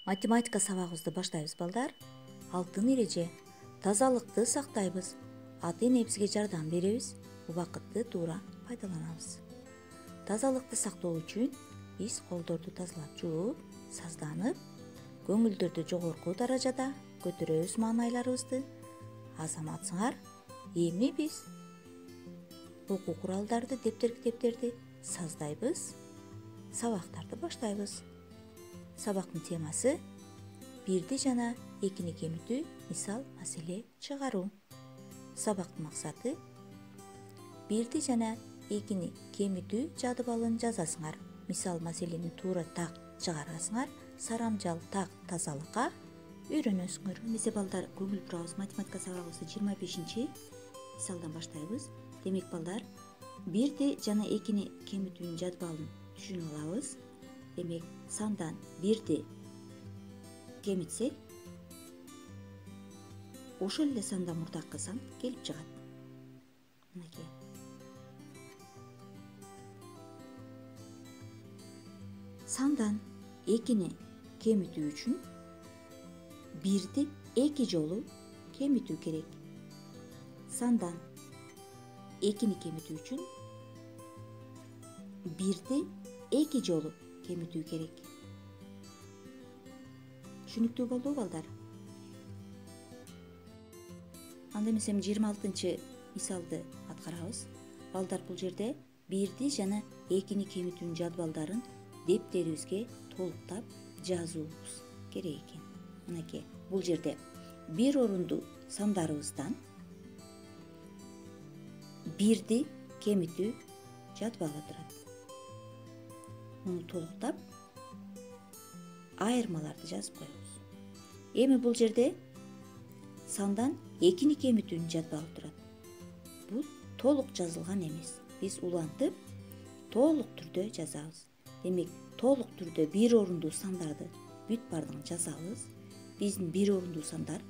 Математика сабагыбызды баштайбыз балдар. Алтын эреже. Тазалыкты сактайбыз. Ата-энебизге жардам беребиз. Убакытты туура пайдаланабыз. Тазалыкты сактоо үчүн биз колдорду тазалап жууп, сазданып, көңүлдөрдү жогорку даражада көтөрөбүз маанайларыбызды. Азаматсыңар, эми биз окуу куралдарды, китептерди саздайбыз, сабактарды баштайбыз. Сабактын темасы 1 жана 2 кемитүү, мисал, маселе чыгаруу. Сабактын максаты 1 жана 2 кемитүү жадыбалын жазасыңар. Мисал, маселени туура так чыгарасыңар, сарамжал так тазалыкка үйрөнөсүңөр. Эмесе балдар, көңүл бурабыз. Математика сабагыбызды 25 мисалдан баштайбыз. Демек балдар, 1 жана 2 кемитүүнүн жадыбалын түшүнүп алабыз. Демек, сандан 1 кемитсек, ошол эле сандан мурдакы сан келип чыгат. Мынакей. Сандан 2 кемитүү үчүн 1 2 жолу кемитүү керек. Сандан 2 кемитүү үчүн 1 2 жолу кемитүү керек. Түшүнүктүү болду балдар? Анда эмесе 26 мисалды аткарабыз. Балдар, бул жерде 1 жана 2 кемитүүнүн жадыбалдарын дептерибизге толуктап жазуубуз керек экен. Мынакей, бул жерде бир орунду сандарыбыздан 1 кемитүү жадыбалы турат. Муну толуктап айырмаларды жазып коебуз. Эми бул жерде сандан 2 кемитүүнүн жадыбалы турат. Бул толук жазылган эмес. Биз улантып, толук түрдө жазабыз. Демек, толук түрдө бир орундуу сандарды бүт бардыгын жазабыз. Биздин бир орундуу сандар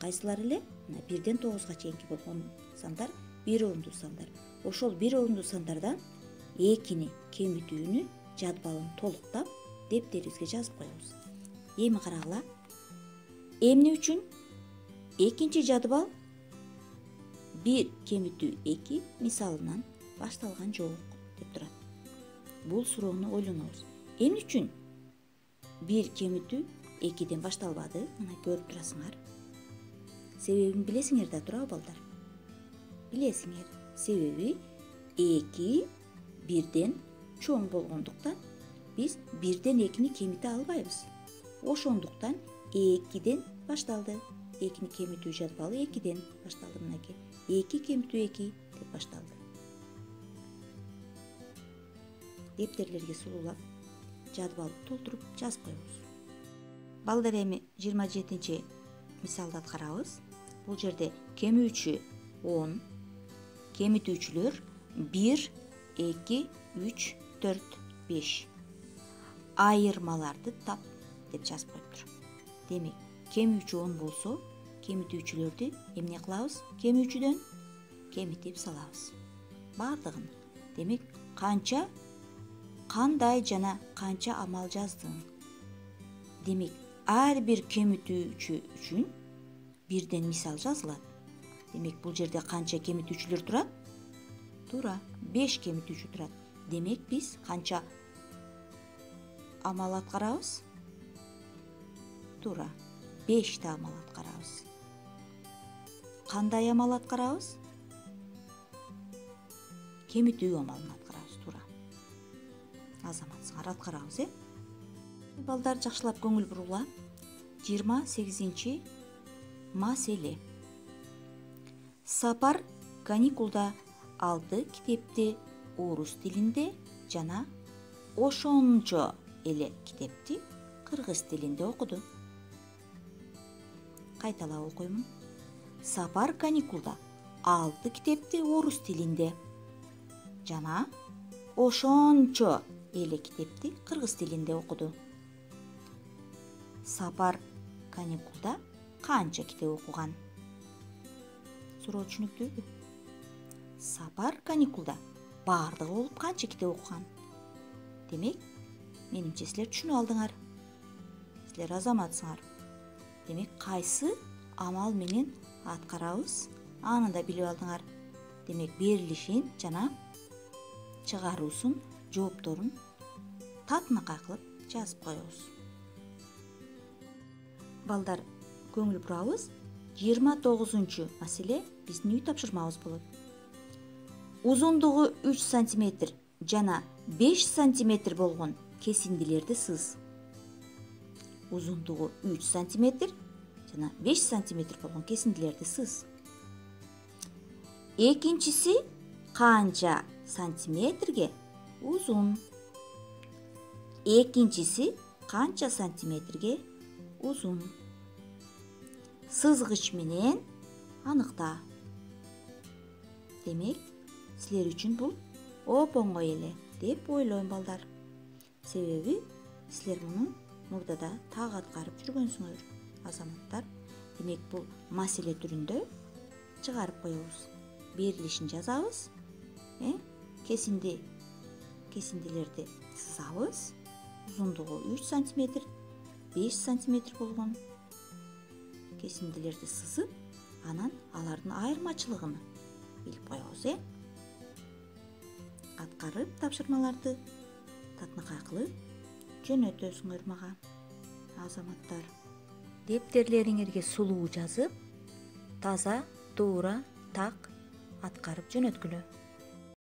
кайсылар эле? 1ден 9га чейинки болгон сандар бир орундуу сандар. Ошол бир орундуу сандардан 2 кемитүүнү жадыбалын толуктап дептерибизге жазып коебуз. Эми карагыла. Эмне үчүн экинчи жадыбал 1 кемитүү 2 мисалынан башталган жок деп турат. Бул суроону ойлонобуз. Эмне үчүн 1 кемитүү 2ден башталбады? Мына көрүп турасыңар. Себебин билесиңер да туурабы балдар? Билесиңер. Себеби 2 1ден чоң болгондуктан биз 1ден 2 кемите албайбыз. Ошондуктан 2ден башталды. 2 кемитүү жадыбалы 2ден башталды. Мынакей. 2 кемитүү 2 деп башталды. Дептерлерге сулуулап, жадыбалды толтуруп жазып коебуз. Балдар, эми 27 мисалды аткарабыз. Бул жерде кемүүчү 10, кемитүүчүлөр 1, 2, 3, 4, 5. Айырмаларды тап деп жазып коюптур. Демек, кемүүчү 10 болсо, кемитүүчүлөрдү эмне кылабыз? Кемүүчүдөн кемитип салабыз. Бардыгын. Демек, канча, кандай жана канча амал жаздың? Демек, ар бир кемитүүчү үчүн 1ден мисал жазылат. Демек, бул жерде канча кемитүүчүлөр турат? Туура, 5 кемитүүчү турат. Демек, биз канча амал аткарабыз? Туура, 5 амал аткарабыз. Кандай амал аткарабыз? Кемитүү амалын аткарабыз, туура. Азаматсыңар, аткарабыз, Балдар, жакшылап көңүл буругула. 28 маселе. Сапар каникулда алды китепти орус тилинде жана ошончо эле китепти кыргыз тилинде окуду. Кайталап окуймун. Сапар каникулда алды китепти орус тилинде жана ошончо эле китепти кыргыз тилинде окуду. Сапар каникулда канча китеп окуган? Суроо түшүнүктүүбү? Сапар каникулда баардыгы болуп канча китеп окуган? Демек, менимче силер түшүнүп алдыңар. силер азаматсыңар. Демек кайсы амал менен аткарабыз, аны да билип алдыңар. Демек берилишин жана чыгаруусун, жоопторун татынакай кылып жазып коебуз. Балдар, көңүл бурабыз. 29-чу маселе биздин үй тапшырмабыз болот. Узундугу 3 сантиметр жана 5 сантиметр болгон кесиндилерди сыз. Узундугу 3 сантиметр жана 5 сантиметр болгон кесиндилерди сыз. Экинчиси канча сантиметрге узун? Экинчиси канча сантиметрге узун? Сызгыч менен аныкта. Демек, силер үчүн бул оп-оңой эле деп ойлойм, балдар. Себеби силер муну мурдада так аткарып жүргөнсүңөр, азаматтар. Демек, бул маселе түрүндө чыгарып коебуз. Берилишин жазабыз, кесиндилерди сызабыз. Узундугу 3 сантиметр, 5 сантиметр болгон кесиндилерди сызып, анан алардын айырмачылыгын билип коебуз. Аткарып тапшырмаларды татынакай кылып жөнөтөсүңөр мага, азаматтар. Дептерлериңерге сулуу жазып, таза, туура, так аткарып жөнөткүлө.